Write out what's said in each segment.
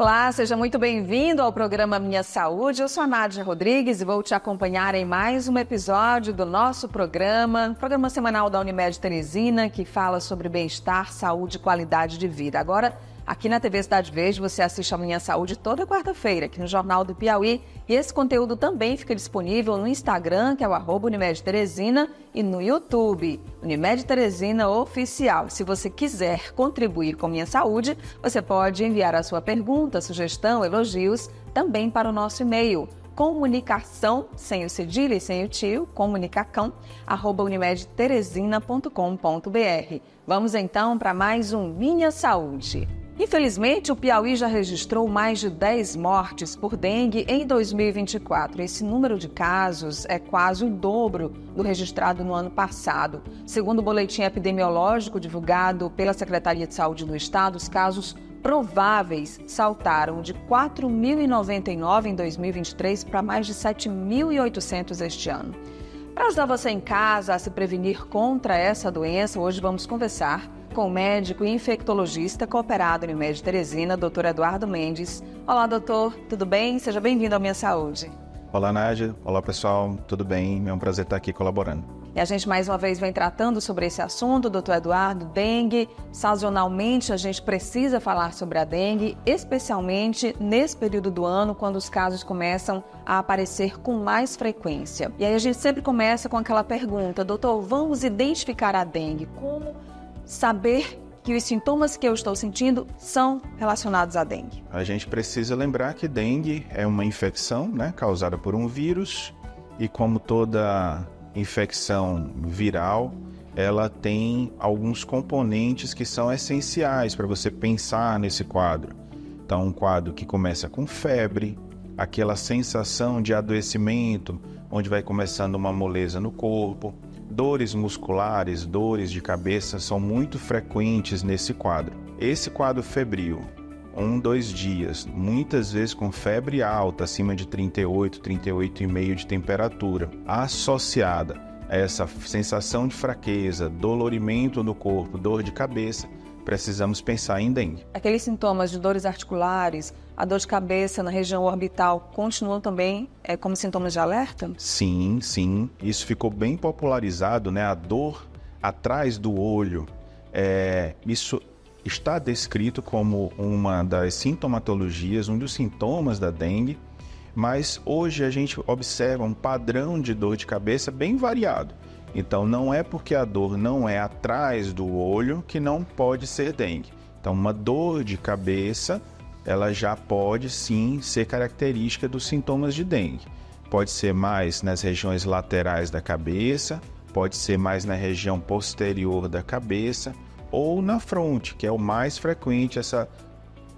Olá, seja muito bem-vindo ao programa Minha Saúde. Eu sou a Nádia Rodrigues e vou te acompanhar em mais um episódio do nosso programa semanal da Unimed Teresina, que fala sobre bem-estar, saúde e qualidade de vida. Agora, aqui na TV Cidade Verde, você assiste a Minha Saúde toda quarta-feira, aqui no Jornal do Piauí. E esse conteúdo também fica disponível no Instagram, que é o @Unimed Teresina, e no YouTube, Unimed Teresina Oficial. Se você quiser contribuir com Minha Saúde, você pode enviar a sua pergunta, sugestão, elogios, também para o nosso e-mail, comunicação, sem o cedilha e sem o tio, comunicacão, @unimedteresina.com.br. Vamos então para mais um Minha Saúde. Infelizmente, o Piauí já registrou mais de 10 mortes por dengue em 2024. Esse número de casos é quase o dobro do registrado no ano passado. Segundo o boletim epidemiológico divulgado pela Secretaria de Saúde do Estado, os casos prováveis saltaram de 4.099 em 2023 para mais de 7.800 este ano. Para ajudar você em casa a se prevenir contra essa doença, hoje vamos conversar com o médico e infectologista cooperado no Unimed Teresina, Dr. Eduardo Mendes. Olá, doutor, tudo bem? Seja bem-vindo ao Minha Saúde. Olá, Nádia. Olá, pessoal. Tudo bem? É um prazer estar aqui colaborando. E a gente mais uma vez vem tratando sobre esse assunto, doutor Eduardo, dengue. Sazonalmente a gente precisa falar sobre a dengue, especialmente nesse período do ano, quando os casos começam a aparecer com mais frequência. E aí a gente sempre começa com aquela pergunta, doutor, vamos identificar a dengue? Como saber que os sintomas que eu estou sentindo são relacionados à dengue? A gente precisa lembrar que dengue é uma infecção, causada por um vírus, e como toda infecção viral, ela tem alguns componentes que são essenciais para você pensar nesse quadro. Então, um quadro que começa com febre, aquela sensação de adoecimento, onde vai começando uma moleza no corpo, dores musculares, dores de cabeça são muito frequentes nesse quadro. Esse quadro febril, 2 dias, muitas vezes com febre alta, acima de 38, 38,5 de temperatura, associada a essa sensação de fraqueza, dolorimento no corpo, dor de cabeça, precisamos pensar em dengue. Aqueles sintomas de dores articulares, a dor de cabeça na região orbital, continuam também como sintomas de alerta? Sim, sim. Isso ficou bem popularizado, A dor atrás do olho. Isso está descrito como uma das sintomatologias, um dos sintomas da dengue, mas hoje a gente observa um padrão de dor de cabeça bem variado. Então, não é porque a dor não é atrás do olho que não pode ser dengue. Então, uma dor de cabeça, ela já pode sim ser característica dos sintomas de dengue. Pode ser mais nas regiões laterais da cabeça, pode ser mais na região posterior da cabeça ou na fronte, que é o mais frequente, essa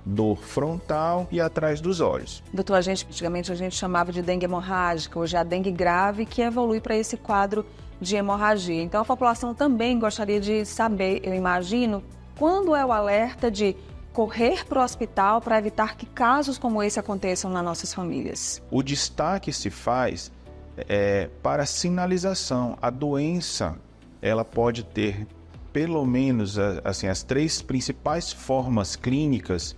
dor frontal e atrás dos olhos. Doutor, antigamente a gente chamava de dengue hemorrágica, hoje é a dengue grave que evolui para esse quadro de hemorragia. Então a população também gostaria de saber, eu imagino, quando é o alerta de correr para o hospital para evitar que casos como esse aconteçam nas nossas famílias. O destaque se faz para a sinalização. A doença, ela pode ter pelo menos assim, as 3 principais formas clínicas,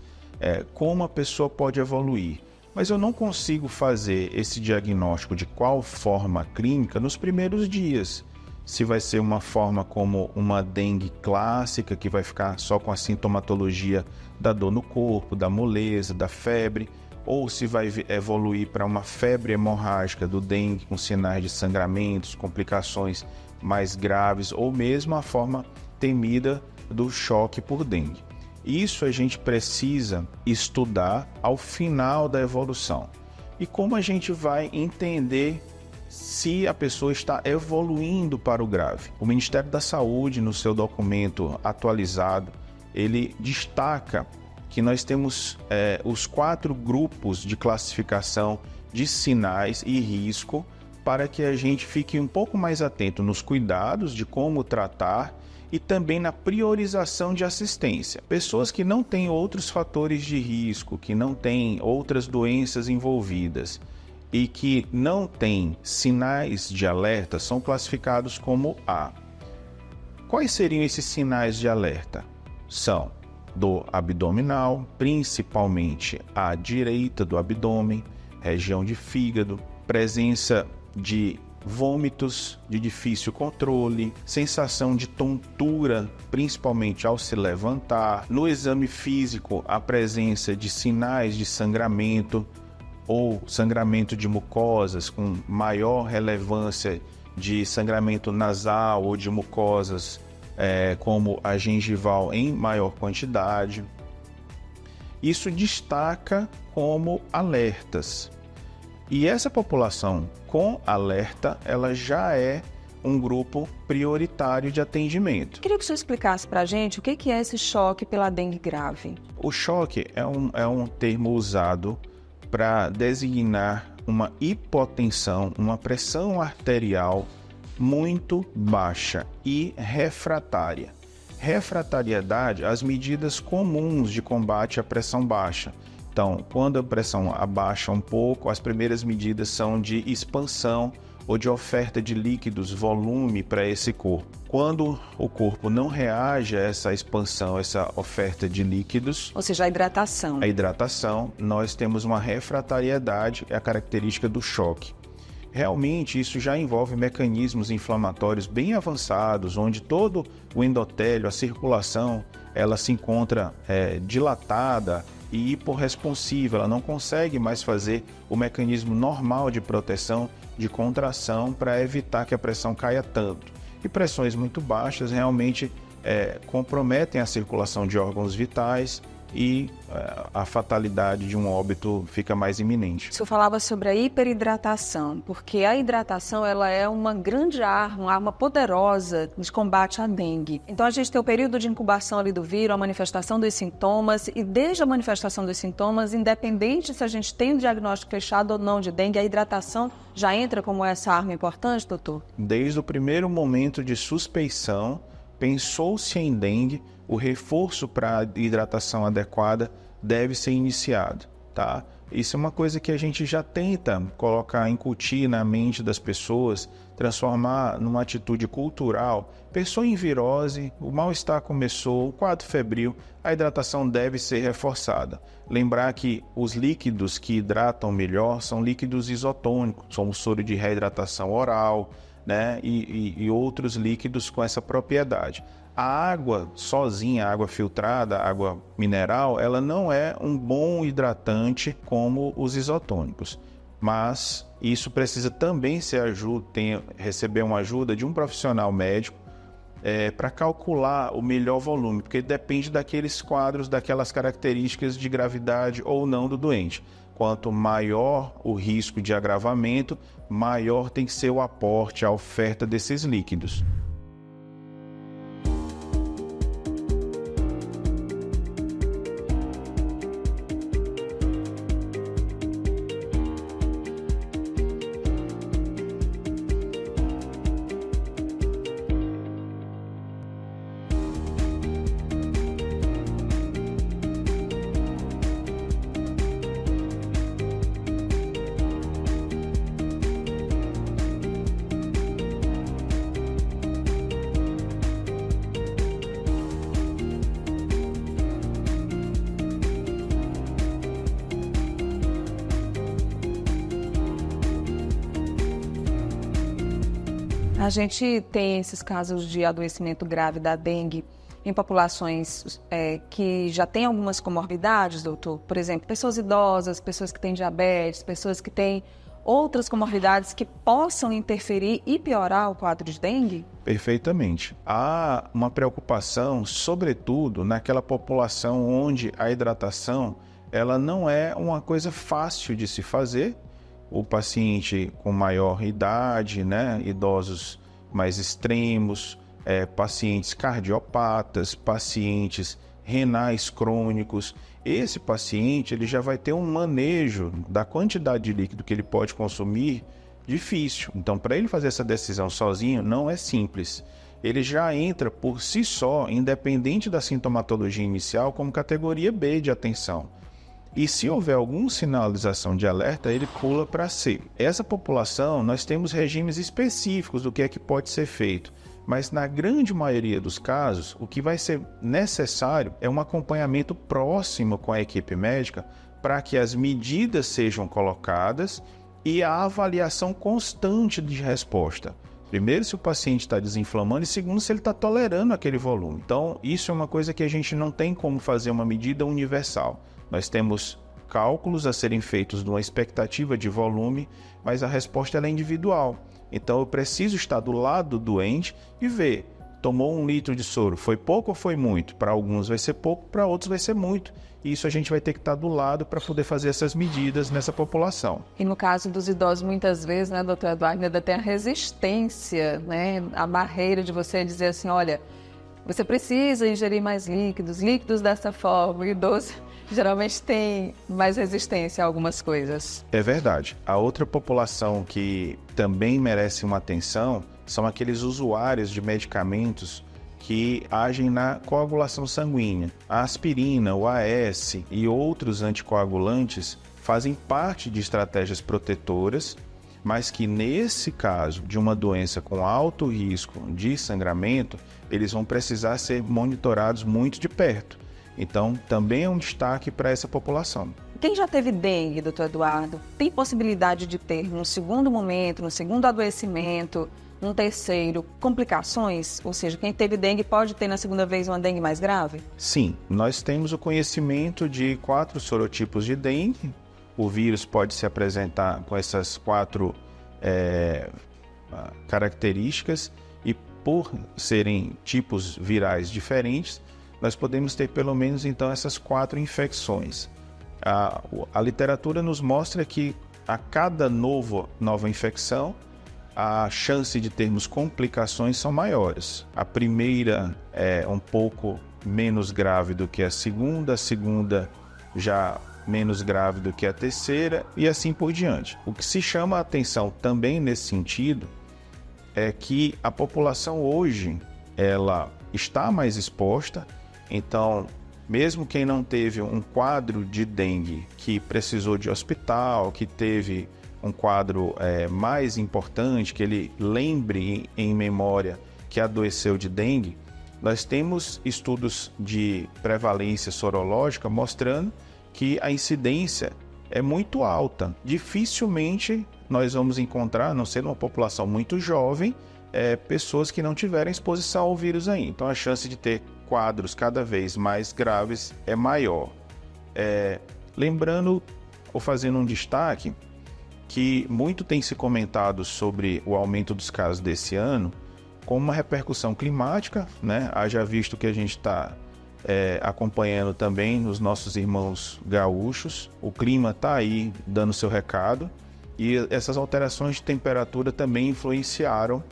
como a pessoa pode evoluir. Mas eu não consigo fazer esse diagnóstico de qual forma clínica nos primeiros dias. Se vai ser uma forma como uma dengue clássica, que vai ficar só com a sintomatologia da dor no corpo, da moleza, da febre, ou se vai evoluir para uma febre hemorrágica do dengue com sinais de sangramentos, complicações mais graves, ou mesmo a forma temida do choque por dengue. Isso a gente precisa estudar ao final da evolução. E como a gente vai entender se a pessoa está evoluindo para o grave? O Ministério da Saúde, no seu documento atualizado, ele destaca que nós temos os 4 grupos de classificação de sinais e risco para que a gente fique um pouco mais atento nos cuidados de como tratar e também na priorização de assistência. Pessoas que não têm outros fatores de risco, que não têm outras doenças envolvidas e que não têm sinais de alerta são classificados como A. Quais seriam esses sinais de alerta? São dor abdominal, principalmente à direita do abdômen, região de fígado, presença de vômitos de difícil controle, sensação de tontura, principalmente ao se levantar. No exame físico, a presença de sinais de sangramento ou sangramento de mucosas com maior relevância de sangramento nasal ou de mucosas como a gengival em maior quantidade. Isso destaca como alertas. E essa população com alerta, ela já é um grupo prioritário de atendimento. Queria que o senhor explicasse para a gente o que é esse choque pela dengue grave. O choque é um termo usado para designar uma hipotensão, uma pressão arterial muito baixa e refratária. Refratariedade, as medidas comuns de combate à pressão baixa. Então, quando a pressão abaixa um pouco, as primeiras medidas são de expansão ou de oferta de líquidos, volume para esse corpo. Quando o corpo não reage a essa expansão, essa oferta de líquidos, ou seja, a hidratação, nós temos uma refratariedade, é a característica do choque. Realmente, isso já envolve mecanismos inflamatórios bem avançados, onde todo o endotélio, a circulação, ela se encontra dilatada e hiporresponsiva, ela não consegue mais fazer o mecanismo normal de proteção, de contração, para evitar que a pressão caia tanto. E pressões muito baixas realmente comprometem a circulação de órgãos vitais e a fatalidade de um óbito fica mais iminente. O senhor falava sobre a hiperidratação, porque a hidratação ela é uma grande arma, uma arma poderosa de combate à dengue. Então a gente tem o período de incubação ali do vírus, a manifestação dos sintomas, e desde a manifestação dos sintomas, independente se a gente tem um diagnóstico fechado ou não de dengue, a hidratação já entra como essa arma importante, doutor? Desde o primeiro momento de suspeição, pensou-se em dengue, o reforço para a hidratação adequada deve ser iniciado, tá? Isso é uma coisa que a gente já tenta colocar, incutir na mente das pessoas, transformar numa atitude cultural. Pessoa em virose, o mal-estar começou, o quadro febril, a hidratação deve ser reforçada. Lembrar que os líquidos que hidratam melhor são líquidos isotônicos, como soro de reidratação oral, né? E outros líquidos com essa propriedade. A água sozinha, a água filtrada, a água mineral, ela não é um bom hidratante como os isotônicos. Mas isso precisa também receber uma ajuda de um profissional médico para calcular o melhor volume, porque depende daqueles quadros, daquelas características de gravidade ou não do doente. Quanto maior o risco de agravamento, maior tem que ser o aporte, a oferta desses líquidos. A gente tem esses casos de adoecimento grave da dengue em populações que já têm algumas comorbidades, doutor? Por exemplo, pessoas idosas, pessoas que têm diabetes, pessoas que têm outras comorbidades que possam interferir e piorar o quadro de dengue? Perfeitamente. Há uma preocupação, sobretudo, naquela população onde a hidratação ela não é uma coisa fácil de se fazer. O paciente com maior idade, né, idosos mais extremos, pacientes cardiopatas, pacientes renais crônicos. Esse paciente ele já vai ter um manejo da quantidade de líquido que ele pode consumir difícil. Então, para ele fazer essa decisão sozinho, não é simples. Ele já entra por si só, independente da sintomatologia inicial, como categoria B de atenção. E se houver alguma sinalização de alerta, ele pula para C. Essa população, nós temos regimes específicos do que é que pode ser feito. Mas na grande maioria dos casos, o que vai ser necessário é um acompanhamento próximo com a equipe médica para que as medidas sejam colocadas e a avaliação constante de resposta. Primeiro, se o paciente está desinflamando, e segundo, se ele está tolerando aquele volume. Então, isso é uma coisa que a gente não tem como fazer uma medida universal. Nós temos cálculos a serem feitos de uma expectativa de volume, mas a resposta ela é individual. Então, eu preciso estar do lado do doente e ver, tomou 1 litro de soro, foi pouco ou foi muito? Para alguns vai ser pouco, para outros vai ser muito. E isso a gente vai ter que estar do lado para poder fazer essas medidas nessa população. E no caso dos idosos, muitas vezes, né, doutor Eduardo, ainda tem a resistência, né, a barreira de você dizer assim, olha, você precisa ingerir mais líquidos dessa forma. O idoso geralmente tem mais resistência a algumas coisas. É verdade. A outra população que também merece uma atenção são aqueles usuários de medicamentos que agem na coagulação sanguínea. A aspirina, o AS e outros anticoagulantes fazem parte de estratégias protetoras, mas que nesse caso de uma doença com alto risco de sangramento, eles vão precisar ser monitorados muito de perto. Então, também é um destaque para essa população. Quem já teve dengue, doutor Eduardo, tem possibilidade de ter no segundo momento, no segundo adoecimento, um terceiro, complicações? Ou seja, quem teve dengue pode ter na segunda vez uma dengue mais grave? Sim, nós temos o conhecimento de 4 sorotipos de dengue. O vírus pode se apresentar com essas 4 características e por serem tipos virais diferentes, nós podemos ter pelo menos então essas 4 infecções. A literatura nos mostra que a cada nova infecção, a chance de termos complicações são maiores. A primeira é um pouco menos grave do que a segunda já menos grave do que a terceira e assim por diante. O que se chama a atenção também nesse sentido é que a população hoje ela está mais exposta, então mesmo quem não teve um quadro de dengue que precisou de hospital, que teve um quadro mais importante, que ele lembre em memória que adoeceu de dengue, nós temos estudos de prevalência sorológica mostrando que a incidência é muito alta. Dificilmente nós vamos encontrar, a não ser numa população muito jovem, pessoas que não tiveram exposição ao vírus ainda. Então a chance de ter quadros cada vez mais graves é maior. Lembrando ou fazendo um destaque, que muito tem se comentado sobre o aumento dos casos desse ano como uma repercussão climática, né? Haja visto que a gente está acompanhando também nos nossos irmãos gaúchos, o clima está aí dando seu recado e essas alterações de temperatura também influenciaram,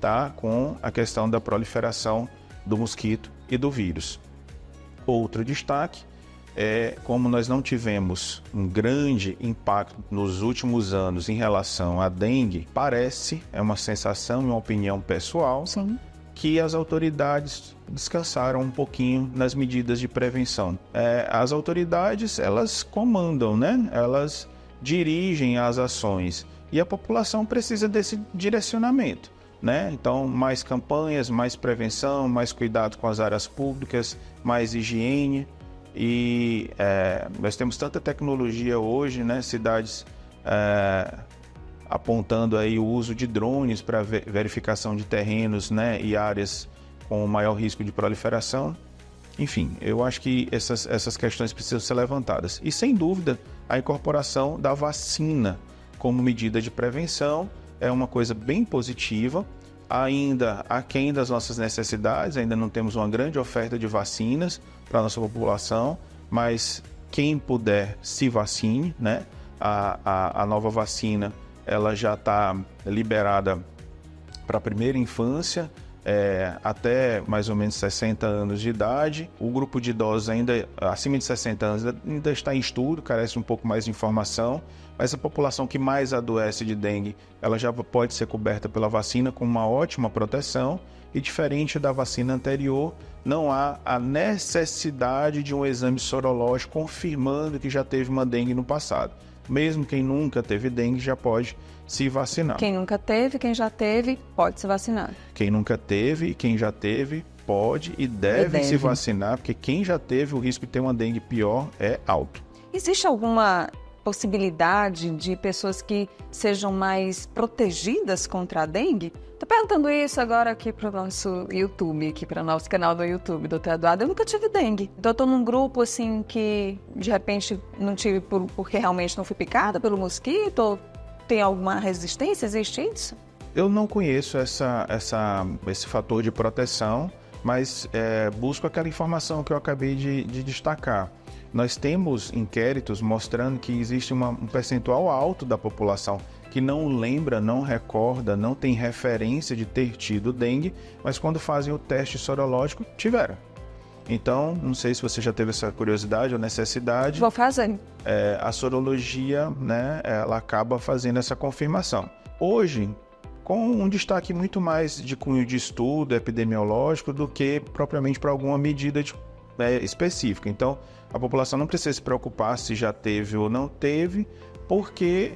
tá? Com a questão da proliferação do mosquito e do vírus. Outro destaque como nós não tivemos um grande impacto nos últimos anos em relação à dengue, parece, é uma sensação e uma opinião pessoal, sim, que as autoridades descansaram um pouquinho nas medidas de prevenção. As autoridades, elas comandam, né? Elas dirigem as ações e a população precisa desse direcionamento, né? Então, mais campanhas, mais prevenção, mais cuidado com as áreas públicas, mais higiene. E nós temos tanta tecnologia hoje, né? Cidades apontando aí o uso de drones para verificação de terrenos, né? E áreas com maior risco de proliferação. Enfim, eu acho que essas questões precisam ser levantadas. E sem dúvida, a incorporação da vacina como medida de prevenção é uma coisa bem positiva. Ainda aquém das nossas necessidades, ainda não temos uma grande oferta de vacinas para a nossa população, mas quem puder se vacine, né? A nova vacina ela já está liberada para a primeira infância, até mais ou menos 60 anos de idade. O grupo de idosos ainda acima de 60 anos ainda está em estudo, carece um pouco mais de informação, mas a população que mais adoece de dengue, ela já pode ser coberta pela vacina com uma ótima proteção e diferente da vacina anterior, não há a necessidade de um exame sorológico confirmando que já teve uma dengue no passado. mesmo quem nunca teve dengue já pode se vacinar. Quem nunca teve, quem já teve, pode se vacinar. Quem nunca teve e quem já teve pode e deve se vacinar, porque quem já teve, o risco de ter uma dengue pior é alto. Existe alguma possibilidade de pessoas que sejam mais protegidas contra a dengue? Estou perguntando isso agora aqui para o nosso YouTube, aqui para o nosso canal do YouTube, doutor Eduardo. Eu nunca tive dengue. Então eu estou num grupo assim que de repente não tive porque realmente não fui picada pelo mosquito, ou tem alguma resistência? Existe isso? Eu não conheço esse fator de proteção, mas busco aquela informação que eu acabei de destacar. Nós temos inquéritos mostrando que existe um percentual alto da população que não lembra, não recorda, não tem referência de ter tido dengue, mas quando fazem o teste sorológico, tiveram. Então, não sei se você já teve essa curiosidade ou necessidade. Vou fazer. A sorologia, né, ela acaba fazendo essa confirmação. Hoje, com um destaque muito mais de cunho de estudo epidemiológico do que propriamente para alguma medida específica. Então, a população não precisa se preocupar se já teve ou não teve, porque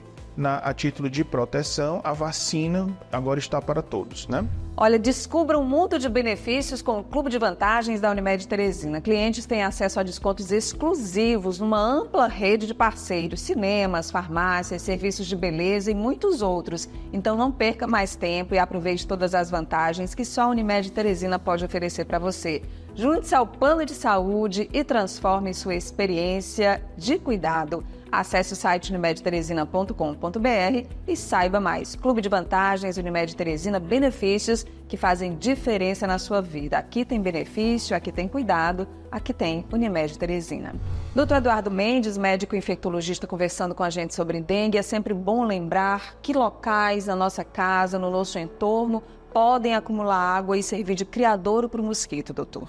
a título de proteção, a vacina agora está para todos, né? Olha, descubra um mundo de benefícios com o Clube de Vantagens da Unimed Teresina. Clientes têm acesso a descontos exclusivos numa ampla rede de parceiros, cinemas, farmácias, serviços de beleza e muitos outros. Então não perca mais tempo e aproveite todas as vantagens que só a Unimed Teresina pode oferecer para você. Junte-se ao plano de saúde e transforme sua experiência de cuidado. Acesse o site unimedteresina.com.br e saiba mais. Clube de Vantagens Unimed Teresina, benefícios que fazem diferença na sua vida. Aqui tem benefício, aqui tem cuidado, aqui tem Unimed Teresina. Dr. Eduardo Mendes, médico infectologista, conversando com a gente sobre dengue. É sempre bom lembrar que locais na nossa casa, no nosso entorno, podem acumular água e servir de criadouro para o mosquito, doutor.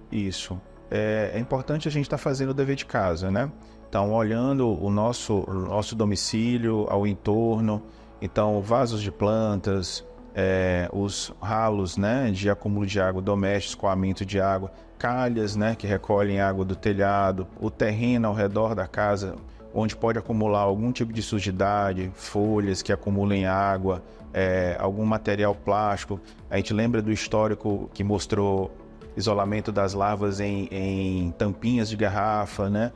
Isso. É importante a gente estar fazendo o dever de casa, né? Então, olhando o nosso domicílio, ao entorno, então vasos de plantas, os ralos, né, de acúmulo de água doméstico, escoamento de água, calhas, né, que recolhem água do telhado, o terreno ao redor da casa, onde pode acumular algum tipo de sujidade, folhas que acumulem água, algum material plástico. A gente lembra do histórico que mostrou isolamento das larvas em tampinhas de garrafa, né?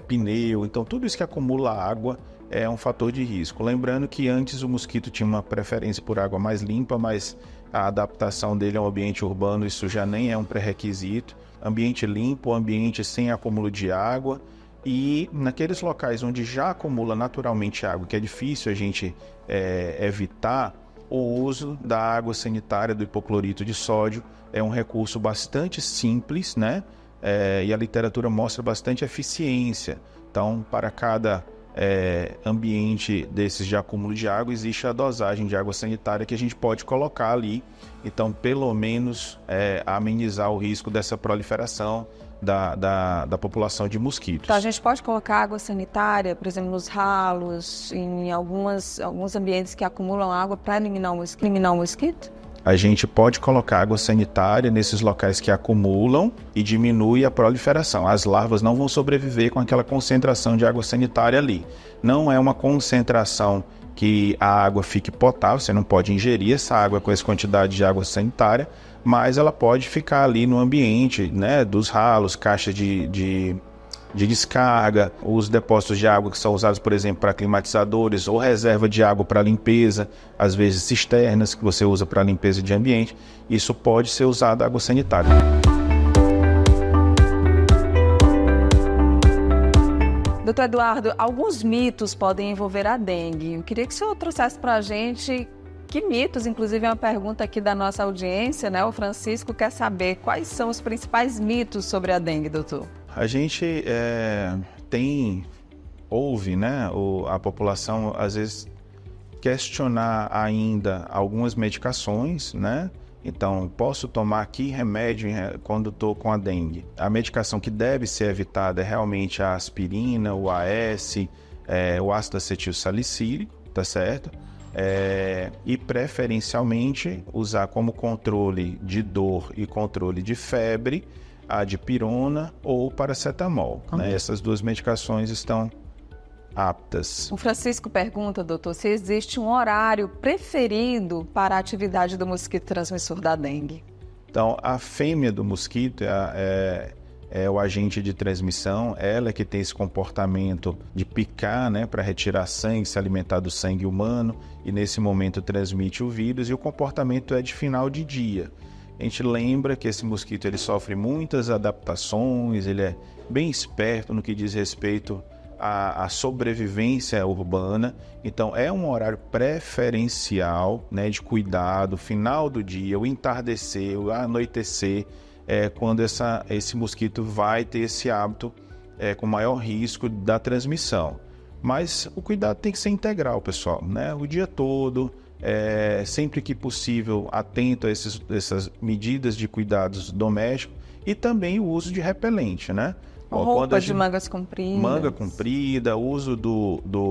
Pneu, então tudo isso que acumula água é um fator de risco. Lembrando que antes o mosquito tinha uma preferência por água mais limpa, mas a adaptação dele ao ambiente urbano, isso já nem é um pré-requisito. Ambiente limpo, ambiente sem acúmulo de água, e naqueles locais onde já acumula naturalmente água, que é difícil a gente evitar, o uso da água sanitária, do hipoclorito de sódio, é um recurso bastante simples, né? E a literatura mostra bastante eficiência. Então, para cada ambiente desses de acúmulo de água, existe a dosagem de água sanitária que a gente pode colocar ali. Então, pelo menos, amenizar o risco dessa proliferação da população de mosquitos. Então, a gente pode colocar água sanitária, por exemplo, nos ralos, em alguns ambientes que acumulam água para eliminar o mosquito? A gente pode colocar água sanitária nesses locais que acumulam e diminui a proliferação. As larvas não vão sobreviver com aquela concentração de água sanitária ali. Não é uma concentração que a água fique potável, você não pode ingerir essa água com essa quantidade de água sanitária, mas ela pode ficar ali no ambiente, né, dos ralos, caixas de descarga, os depósitos de água que são usados, por exemplo, para climatizadores, ou reserva de água para limpeza, às vezes cisternas que você usa para limpeza de ambiente. Isso pode ser usado água sanitária. Doutor Eduardo, alguns mitos podem envolver a dengue. Eu queria que o senhor trouxesse para a gente que mitos, inclusive é uma pergunta aqui da nossa audiência, né? O Francisco quer saber quais são os principais mitos sobre a dengue, doutor. A gente ouve, né, a população às vezes questionar ainda algumas medicações, né? Então, posso tomar aqui remédio quando estou com a dengue? A medicação que deve ser evitada é realmente a aspirina, o AS, o ácido acetil salicílico, tá certo? E preferencialmente usar como controle de dor e controle de febre a dipirona ou paracetamol, né? Essas duas medicações estão aptas. O Francisco pergunta, doutor, se existe um horário preferido para a atividade do mosquito transmissor da dengue. Então, a fêmea do mosquito é o agente de transmissão, ela é que tem esse comportamento de picar, né, para retirar sangue, se alimentar do sangue humano, e nesse momento transmite o vírus, e o comportamento é de final de dia. A gente lembra que esse mosquito ele sofre muitas adaptações, ele é bem esperto no que diz respeito à sobrevivência urbana, então é um horário preferencial, né, de cuidado, final do dia, o entardecer, o anoitecer, quando esse mosquito vai ter esse hábito com maior risco da transmissão. Mas o cuidado tem que ser integral, pessoal, né? O dia todo, sempre que possível, atento a essas medidas de cuidados domésticos e também o uso de repelente, né? Roupas de mangas compridas. Manga comprida, uso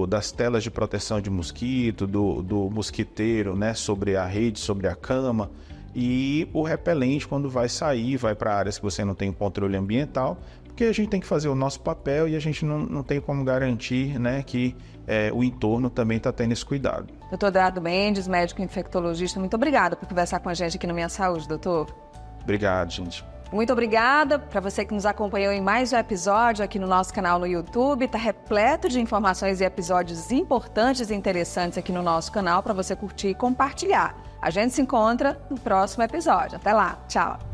das telas de proteção de mosquito, do mosquiteiro, né, sobre a rede, sobre a cama. E o repelente quando vai sair, vai para áreas que você não tem controle ambiental, porque a gente tem que fazer o nosso papel e a gente não tem como garantir, né, que o entorno também está tendo esse cuidado. Doutor Eduardo Mendes, médico infectologista, muito obrigada por conversar com a gente aqui no Minha Saúde, doutor. Obrigado, gente. Muito obrigada para você que nos acompanhou em mais um episódio aqui no nosso canal no YouTube. Está repleto de informações e episódios importantes e interessantes aqui no nosso canal para você curtir e compartilhar. A gente se encontra no próximo episódio. Até lá. Tchau.